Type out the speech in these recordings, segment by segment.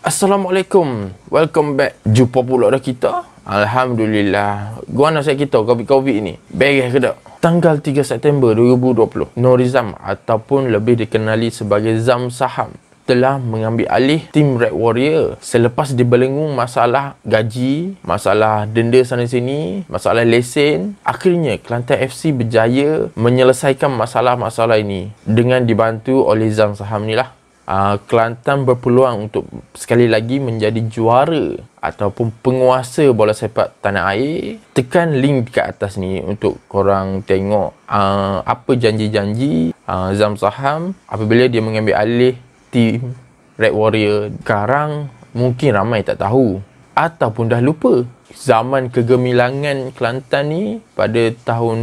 Assalamualaikum, welcome back. Jumpa pula dah kita. Alhamdulillah. Gua nak saya kita COVID ni beres ke tak? Tanggal 3 September 2020, Norizam ataupun lebih dikenali sebagai Zam Saham telah mengambil alih tim Red Warrior selepas dibelenggu masalah gaji, masalah denda sana sini, masalah lesen. Akhirnya Kelantan FC berjaya menyelesaikan masalah-masalah ini dengan dibantu oleh Zam Saham ni lah. Kelantan berpeluang untuk sekali lagi menjadi juara ataupun penguasa bola sepak tanah air. Tekan link dekat atas ni untuk korang tengok apa janji-janji Zam Saham apabila dia mengambil alih tim Red Warrior. Sekarang mungkin ramai tak tahu ataupun dah lupa zaman kegemilangan Kelantan ni pada tahun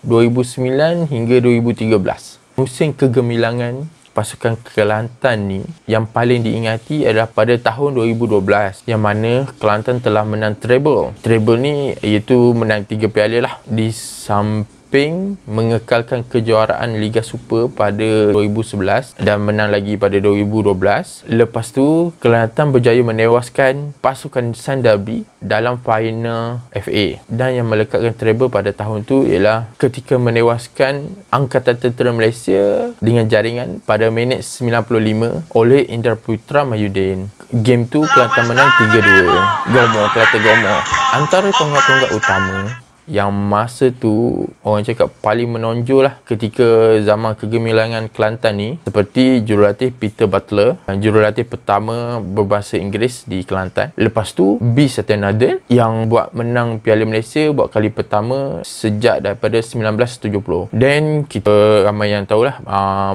2009 hingga 2013. Musim kegemilangan pasukan Kelantan ni yang paling diingati adalah pada tahun 2012 yang mana Kelantan telah menang treble. Treble ni iaitu menang 3 piala lah, di samping mengekalkan kejuaraan Liga Super pada 2011 dan menang lagi pada 2012. Lepas tu Kelantan berjaya menewaskan pasukan Sunderby dalam final FA, dan yang melekatkan treble pada tahun tu ialah ketika menewaskan Angkatan Tentera Malaysia dengan jaringan pada minit 95 oleh Indra Putra Mahyudin. Game tu Kelantan menang 3-2. Gomo, Kelantan Gomo. Antara tonggak-tonggak utama yang masa tu orang cakap paling menonjol lah ketika zaman kegemilangan Kelantan ni, seperti jurulatih Peter Butler, jurulatih pertama berbahasa Inggeris di Kelantan. Lepas tu B. Satyanardan yang buat menang Piala Malaysia buat kali pertama sejak daripada 1970. Dan kita ramai yang tahulah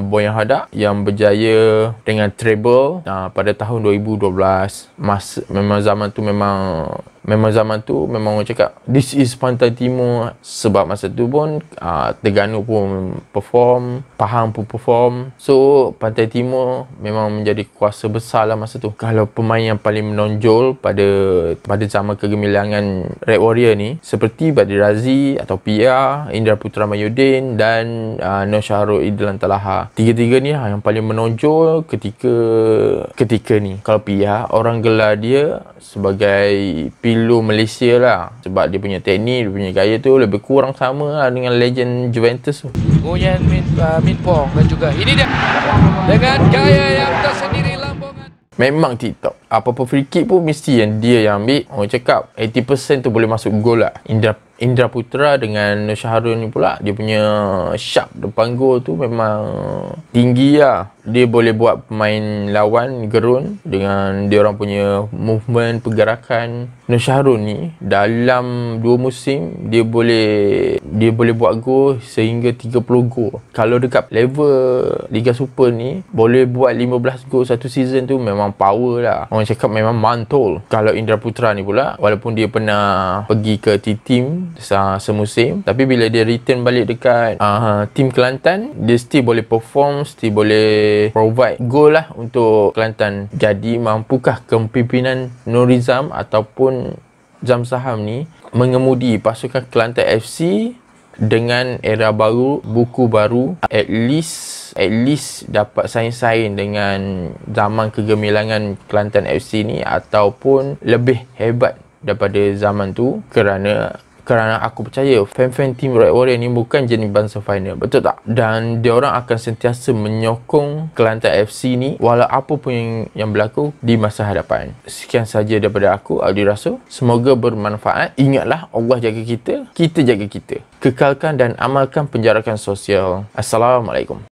Boyan Hadak yang berjaya dengan treble pada tahun 2012. Memang zaman tu memang orang cakap this is Pantai Timur, sebab masa tu pun Terengganu pun perform, Pahang pun perform. So Pantai Timur memang menjadi kuasa besar lah masa tu. Kalau pemain yang paling menonjol pada zaman kegemilangan Red Warrior ni seperti Badri Razi atau Pia, Indra Putra Mahyudin dan Nur Syahrul Idlan Talaha. Tiga-tiga ni yang paling menonjol ketika ni. Kalau Pia, orang gelar dia sebagai Pilu Malaysia lah, sebab dia punya teknik, dia punya gaya tu lebih kurang sama lah dengan legend Juventus tu. Goyan Min Pong dan juga ini dia dengan gaya yang tersendiri lambungan. Memang TikTok, apa-apa free kick pun mesti yang dia yang ambil. Orang cakap 80% tu boleh masuk gol lah. Indra Putra dengan Nur Syahrul ni pula, dia punya sharp depan gol tu memang tinggi lah. Dia boleh buat pemain lawan gerun dengan dia orang punya movement, pergerakan. Nur Syahrul ni dalam 2 musim dia boleh buat gol sehingga 30 gol. Kalau dekat level Liga Super ni boleh buat 15 gol satu season tu memang power lah. Orang cakap memang mantul. Kalau Indra Putra ni pula, walaupun dia pernah pergi ke T-Team semusim, tapi bila dia return balik dekat tim Kelantan, dia still boleh perform, still boleh provide goal lah untuk Kelantan. Jadi mampukah kepimpinan Norizam ataupun Zam Saham ni mengemudi pasukan Kelantan FC dengan era baru, buku baru, at least dapat saing-saing dengan zaman kegemilangan Kelantan FC ni ataupun lebih hebat daripada zaman tu, kerana aku percaya fan-fan tim Red Warrior ni bukan jenis bangsa final, betul tak? Dan diorang akan sentiasa menyokong Kelantan FC ni walau apa pun yang berlaku di masa hadapan. Sekian saja daripada aku, Aldi Rasul. Semoga bermanfaat. Ingatlah, Allah jaga kita, kita jaga kita. Kekalkan dan amalkan penjarakan sosial. Assalamualaikum.